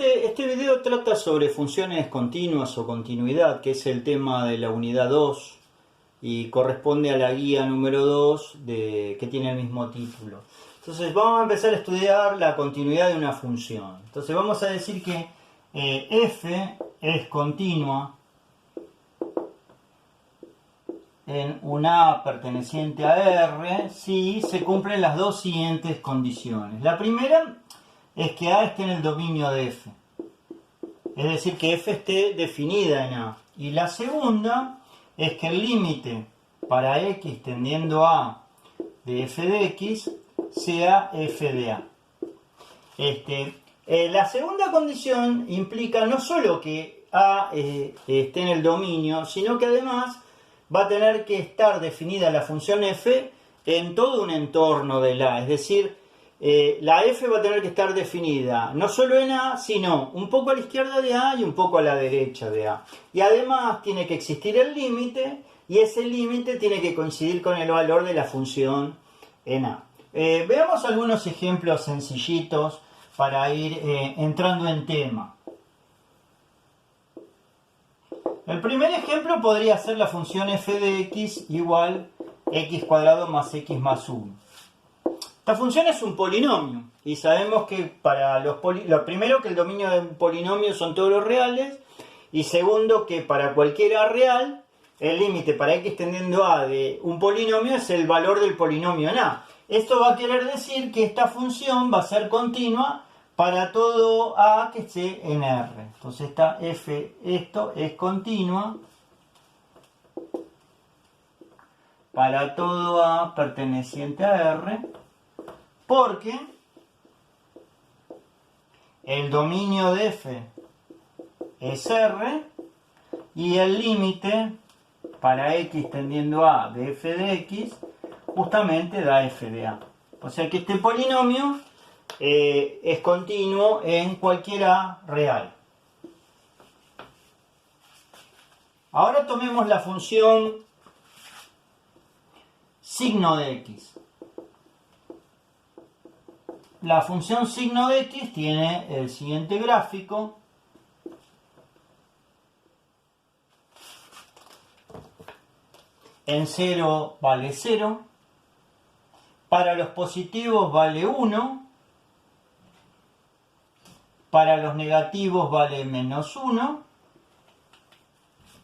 este video trata sobre funciones continuas o continuidad, que es el tema de la unidad 2 y corresponde a la guía número 2 que tiene el mismo título. Entonces vamos a empezar a estudiar la continuidad de una función. Entonces vamos a decir que f es continua en una A perteneciente a R si se cumplen las dos siguientes condiciones. La primera es que A esté en el dominio de F, es decir, que F esté definida en A. Y la segunda es que el límite para X tendiendo a A de F de X sea F de A. La segunda condición implica no solo que A esté en el dominio, sino que además va a tener que estar definida la función f en todo un entorno del A. Es decir, la f va a tener que estar definida no solo en A, sino un poco a la izquierda de A y un poco a la derecha de A. Y además tiene que existir el límite, y ese límite tiene que coincidir con el valor de la función en A. Veamos algunos ejemplos sencillitos para ir entrando en tema. El primer ejemplo podría ser la función f de x igual x cuadrado más x más 1. Esta función es un polinomio y sabemos que para lo primero que el dominio de un polinomio son todos los reales, y segundo que para cualquier A real el límite para x tendiendo a de un polinomio es el valor del polinomio en A. Esto va a querer decir que esta función va a ser continua para todo A que esté en R. Entonces esta f, esto es continua para todo A perteneciente a R, porque el dominio de f es R y el límite para x tendiendo a de f de x justamente da f de A. O sea que este polinomio es continuo en cualquier A real. Ahora tomemos la función signo de x. La función signo de x tiene el siguiente gráfico. En 0 vale 0. Para los positivos vale 1. Para los negativos vale menos 1.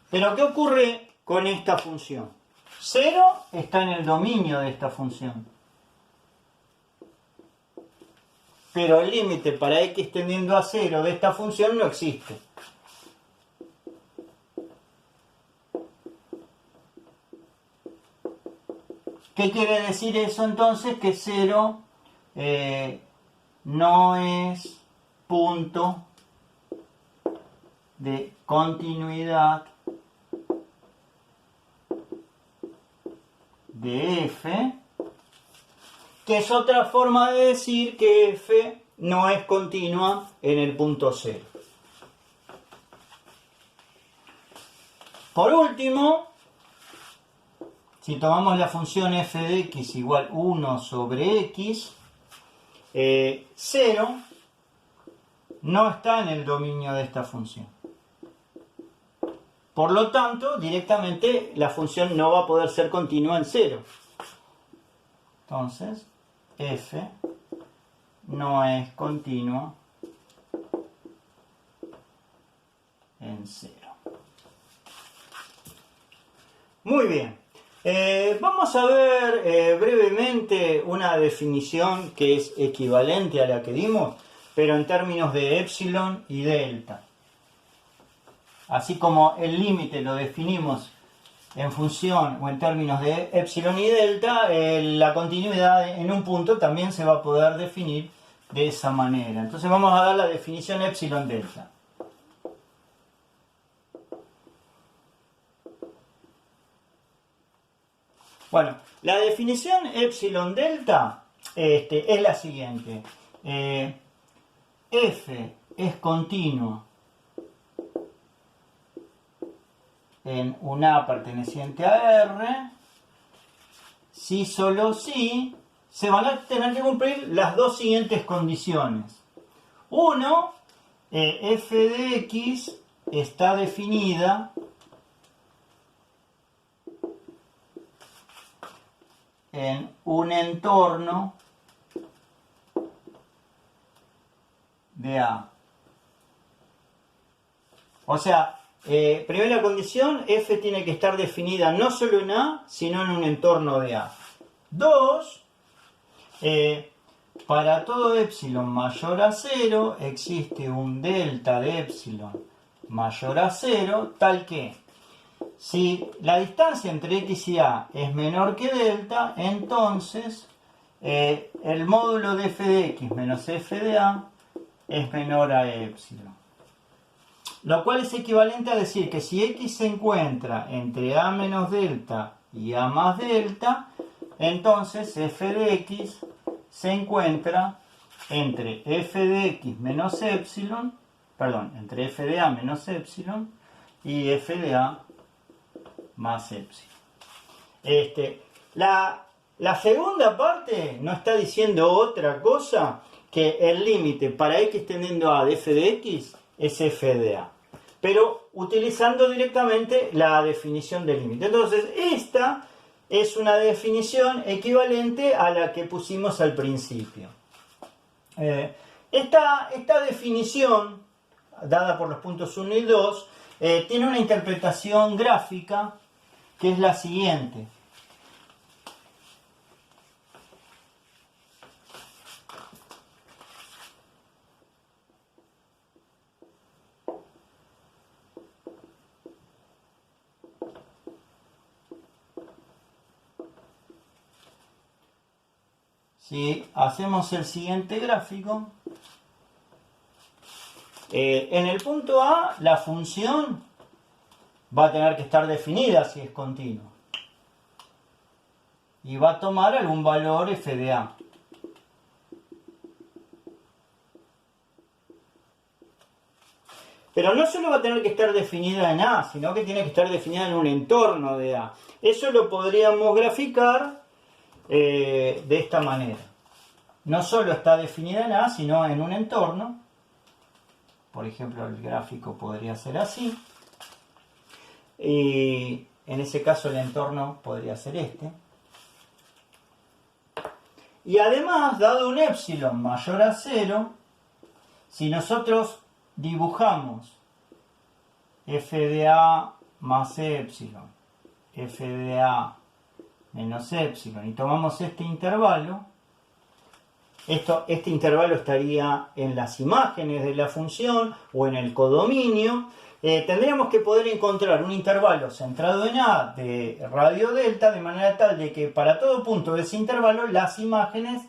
Pero ¿qué ocurre con esta función? 0 está en el dominio de esta función. Pero el límite para x tendiendo a 0 de esta función no existe. ¿Qué quiere decir eso entonces? Que 0 no es punto de continuidad de f, que es otra forma de decir que f no es continua en el punto 0. Por último, si tomamos la función f de x igual 1 sobre x, 0 no está en el dominio de esta función. Por lo tanto, directamente la función no va a poder ser continua en 0. Entonces, f no es continua en 0. Muy bien. Vamos a ver brevemente una definición que es equivalente a la que dimos, pero en términos de epsilon y delta. Así como el límite lo definimos en función o en términos de epsilon y delta, la continuidad en un punto también se va a poder definir de esa manera. Entonces vamos a dar la definición epsilon delta. Bueno, la definición epsilon delta es la siguiente. F es continuo en un A perteneciente a R si solo si se van a tener que cumplir las dos siguientes condiciones. Uno f de x está definida en un entorno de A. O sea, primera condición, f tiene que estar definida no solo en A, sino en un entorno de A. 2, para todo epsilon mayor a 0 existe un delta de epsilon mayor a 0, tal que si la distancia entre x y a es menor que delta, entonces el módulo de f de x menos f de a es menor a epsilon. Lo cual es equivalente a decir que si x se encuentra entre a menos delta y a más delta, entonces f de x se encuentra entre f de x menos epsilon, perdón, entre f de a menos epsilon y f de a más epsilon. La segunda parte no está diciendo otra cosa que el límite para x tendiendo a de f de x es f de a, pero utilizando directamente la definición del límite. Entonces, esta es una definición equivalente a la que pusimos al principio. Esta definición, dada por los puntos 1 y 2, tiene una interpretación gráfica que es la siguiente. Si hacemos el siguiente gráfico, en el punto A la función va a tener que estar definida si es continua y va a tomar algún valor f de a. Pero no solo va a tener que estar definida en A, sino que tiene que estar definida en un entorno de A. Eso lo podríamos graficar de esta manera. No solo está definida en A, sino en un entorno. Por ejemplo, el gráfico podría ser así. Y en ese caso el entorno podría ser este. Y además, dado un epsilon mayor a 0, si nosotros dibujamos f de a más epsilon, f de a menos epsilon, y tomamos este intervalo, este intervalo estaría en las imágenes de la función o en el codominio. Tendríamos que poder encontrar un intervalo centrado en A de radio delta, de manera tal de que para todo punto de ese intervalo las imágenes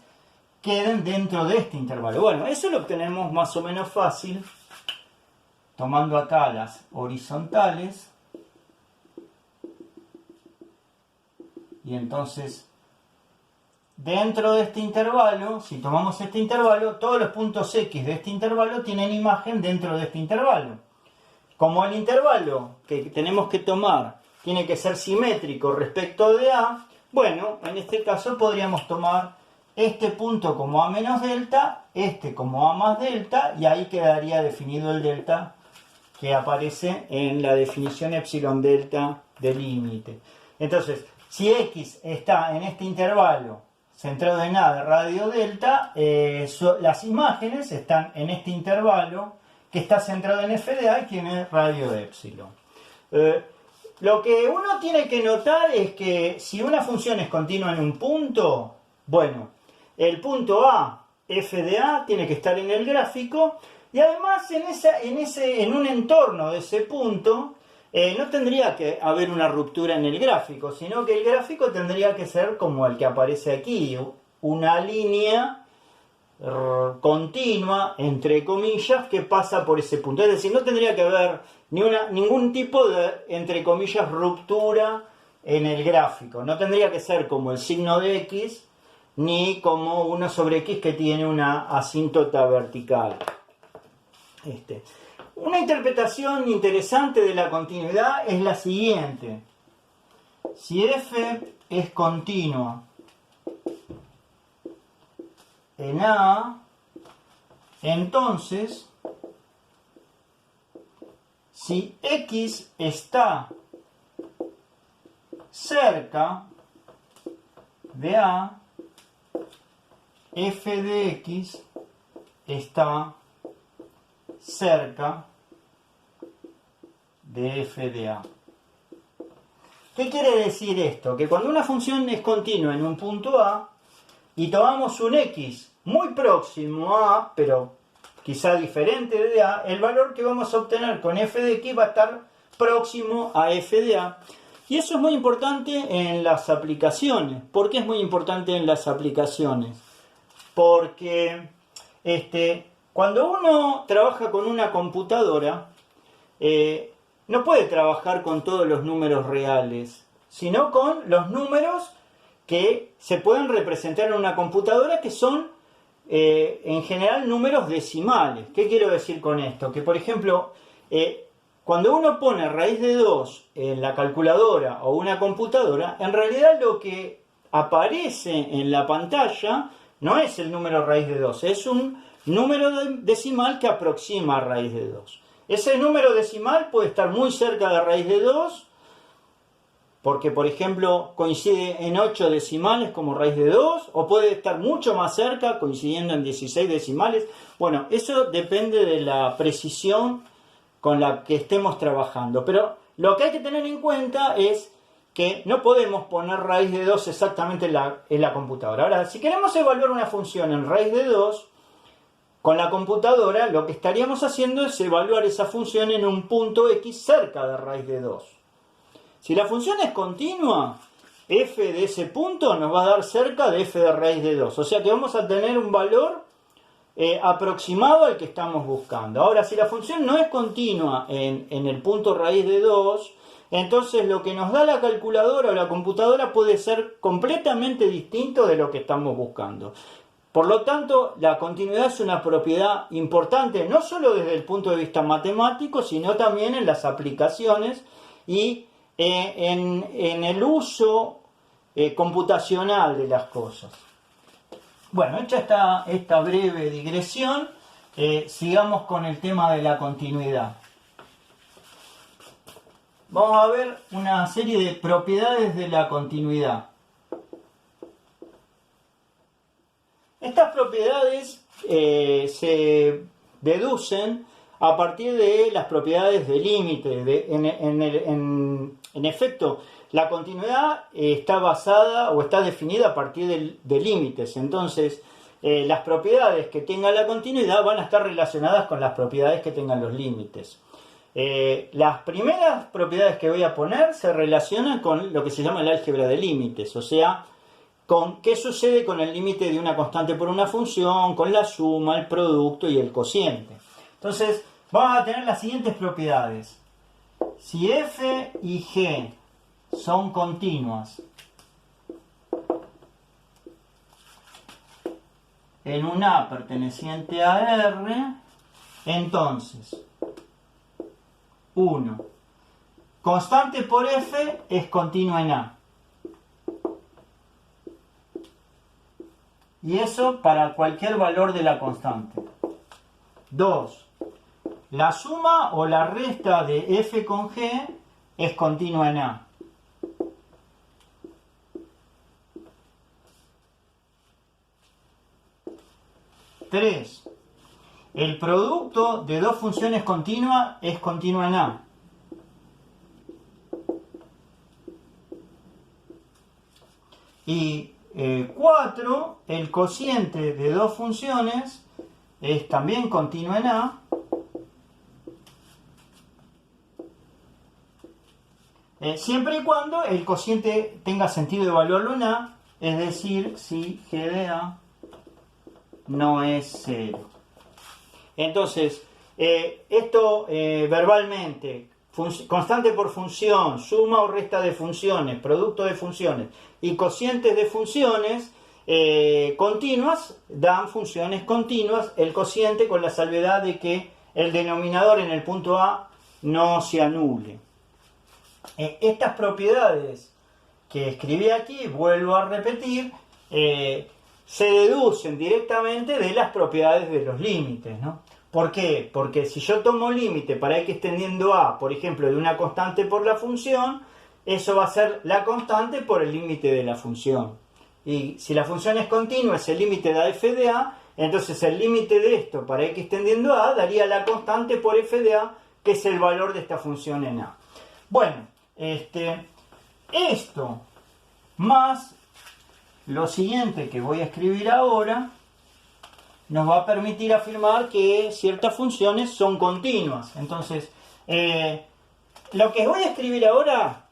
queden dentro de este intervalo. Bueno, eso lo obtenemos más o menos fácil, tomando acá las horizontales. Y entonces, dentro de este intervalo, si tomamos este intervalo, todos los puntos X de este intervalo tienen imagen dentro de este intervalo. Como el intervalo que tenemos que tomar tiene que ser simétrico respecto de A, bueno, en este caso podríamos tomar este punto como A menos delta, este como A más delta, y ahí quedaría definido el delta que aparece en la definición epsilon delta del límite. Entonces, si X está en este intervalo centrado en A de radio delta, las imágenes están en este intervalo que está centrado en f de a y tiene radio de epsilon. Lo que uno tiene que notar es que si una función es continua en un punto, bueno, el punto A, f de a, tiene que estar en el gráfico, y además en un entorno de ese punto no tendría que haber una ruptura en el gráfico, sino que el gráfico tendría que ser como el que aparece aquí, una línea continua, entre comillas, que pasa por ese punto. Es decir, no tendría que haber ningún tipo de, entre comillas, ruptura en el gráfico. No tendría que ser como el signo de X, ni como 1 sobre X que tiene una asíntota vertical. Una interpretación interesante de la continuidad es la siguiente. Si f es continua en A, entonces si x está cerca de A, f de x está cerca de f de A. ¿Qué quiere decir esto? Que cuando una función es continua en un punto A y tomamos un x muy próximo a A, pero quizá diferente de A, el valor que vamos a obtener con f de x va a estar próximo a f de A. Y eso es muy importante en las aplicaciones. ¿Por qué es muy importante en las aplicaciones? Porque cuando uno trabaja con una computadora, no puede trabajar con todos los números reales, sino con los números que se pueden representar en una computadora, que son en general números decimales. ¿Qué quiero decir con esto? Que por ejemplo, cuando uno pone raíz de 2 en la calculadora o una computadora, en realidad lo que aparece en la pantalla no es el número raíz de 2, es un número decimal que aproxima a raíz de 2. Ese número decimal puede estar muy cerca de raíz de 2, porque por ejemplo coincide en 8 decimales como raíz de 2, o puede estar mucho más cerca, coincidiendo en 16 decimales. Bueno, eso depende de la precisión con la que estemos trabajando, pero lo que hay que tener en cuenta es que no podemos poner raíz de 2 exactamente en la computadora. Ahora, si queremos evaluar una función en raíz de 2, con la computadora lo que estaríamos haciendo es evaluar esa función en un punto x cerca de raíz de 2. Si la función es continua, f de ese punto nos va a dar cerca de f de raíz de 2. O sea que vamos a tener un valor aproximado al que estamos buscando. Ahora, si la función no es continua en el punto raíz de 2, entonces lo que nos da la calculadora o la computadora puede ser completamente distinto de lo que estamos buscando. Por lo tanto, la continuidad es una propiedad importante, no solo desde el punto de vista matemático, sino también en las aplicaciones y en el uso computacional de las cosas. Bueno, hecha esta breve digresión, sigamos con el tema de la continuidad. Vamos a ver una serie de propiedades de la continuidad. Estas propiedades se deducen a partir de las propiedades de límite. En efecto, la continuidad está basada o está definida a partir de límites. Entonces, las propiedades que tenga la continuidad van a estar relacionadas con las propiedades que tengan los límites. Las primeras propiedades que voy a poner se relacionan con lo que se llama el álgebra de límites, o sea, con qué sucede con el límite de una constante por una función, con la suma, el producto y el cociente. Entonces, vamos a tener las siguientes propiedades. Si f y g son continuas en un A perteneciente a R, entonces 1. Constante por f es continua en A. Y eso para cualquier valor de la constante. 2. La suma o la resta de f con g es continua en A. 3. El producto de dos funciones continuas es continua en A. Y 4. El cociente de dos funciones es también continuo en A. Siempre y cuando el cociente tenga sentido de evaluarlo en A, es decir, si g de A no es 0. Entonces, esto verbalmente, constante por función, suma o resta de funciones, producto de funciones y cocientes de funciones continuas, dan funciones continuas, el cociente con la salvedad de que el denominador en el punto A no se anule. Estas propiedades que escribí aquí, vuelvo a repetir, se deducen directamente de las propiedades de los límites, ¿no? ¿Por qué? Porque si yo tomo límite para x tendiendo a, por ejemplo, de una constante por la función, eso va a ser la constante por el límite de la función. Y si la función es continua, es el límite de f de a, entonces el límite de esto para x tendiendo a daría la constante por f de a, que es el valor de esta función en a. Bueno, esto más lo siguiente que voy a escribir ahora nos va a permitir afirmar que ciertas funciones son continuas. Entonces, lo que voy a escribir ahora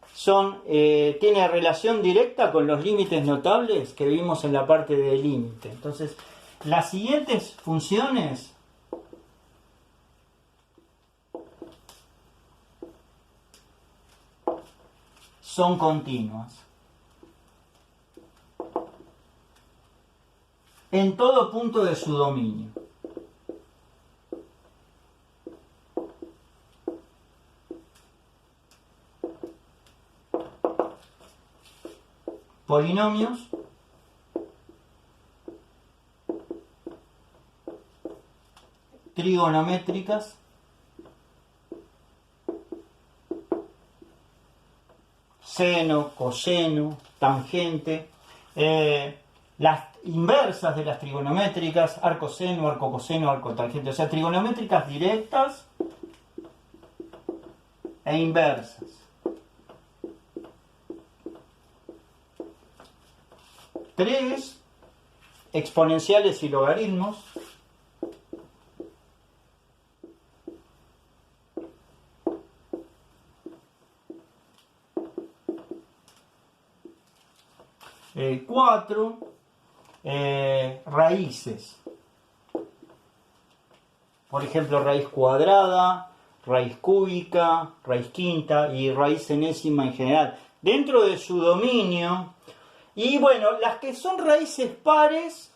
tiene relación directa con los límites notables que vimos en la parte de límite. Entonces, las siguientes funciones son continuas en todo punto de su dominio. Polinomios trigonométricas seno, coseno, tangente, las inversas de las trigonométricas, arcoseno, arcocoseno, arcotangente, o sea, trigonométricas directas e inversas. Tres, exponenciales y logaritmos. Cuatro, raíces. Por ejemplo, raíz cuadrada, raíz cúbica, raíz quinta y raíz enésima en general. Dentro de su dominio. Y bueno, las que son raíces pares,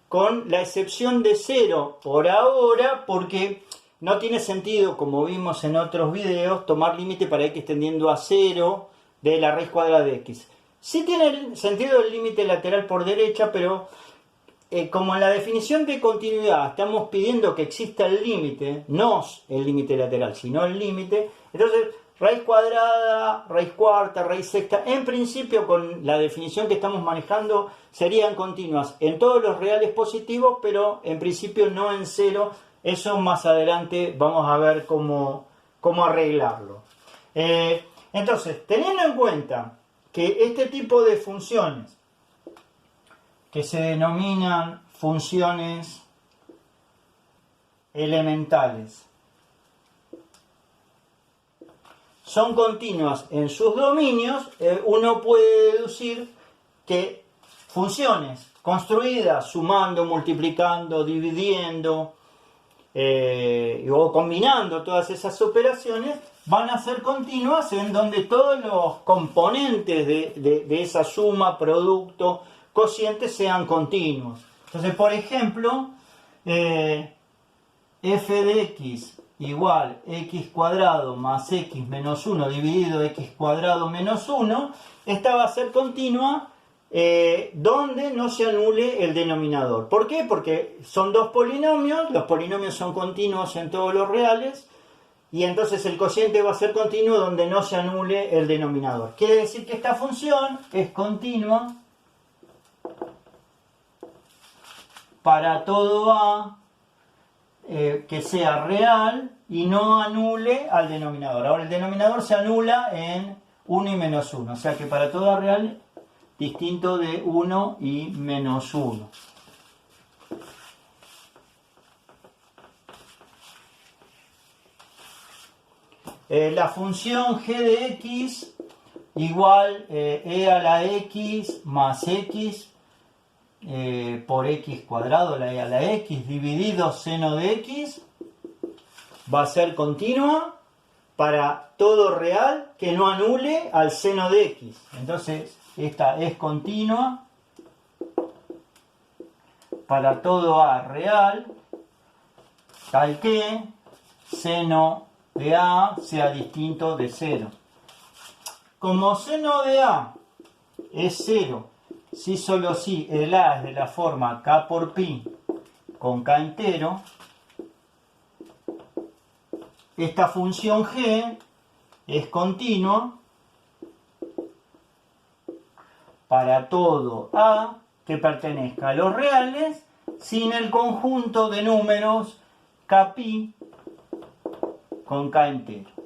con la excepción de 0 por ahora, porque no tiene sentido, como vimos en otros videos, tomar límite para x tendiendo a 0 de la raíz cuadrada de x. Sí tiene sentido el límite lateral por derecha, pero como en la definición de continuidad estamos pidiendo que exista el límite, no el límite lateral, sino el límite, entonces raíz cuadrada, raíz cuarta, raíz sexta, en principio con la definición que estamos manejando serían continuas en todos los reales positivos, pero en principio no en 0. Eso más adelante vamos a ver cómo arreglarlo. Entonces, teniendo en cuenta que este tipo de funciones, que se denominan funciones elementales, son continuas en sus dominios, uno puede deducir que funciones construidas sumando, multiplicando, dividiendo o combinando todas esas operaciones van a ser continuas en donde todos los componentes de esa suma, producto, cociente sean continuos. Entonces, por ejemplo, f de x igual x cuadrado más x menos 1 dividido x cuadrado menos 1, esta va a ser continua donde no se anule el denominador. ¿Por qué? Porque son dos polinomios, los polinomios son continuos en todos los reales, y entonces el cociente va a ser continuo donde no se anule el denominador. Quiere decir que esta función es continua para todo a que sea real y no anule al denominador. Ahora el denominador se anula en 1 y menos 1, o sea que para todo a real distinto de 1 y menos 1. La función g de x igual e a la x más x por x cuadrado, la e a la x, dividido seno de x, va a ser continua para todo real que no anule al seno de x. Entonces, esta es continua para todo a real, tal que seno de a sea distinto de 0. Como seno de a es 0, si solo si el a es de la forma k por pi con k entero, esta función g es continua para todo a que pertenezca a los reales sin el conjunto de números kpi con k entero.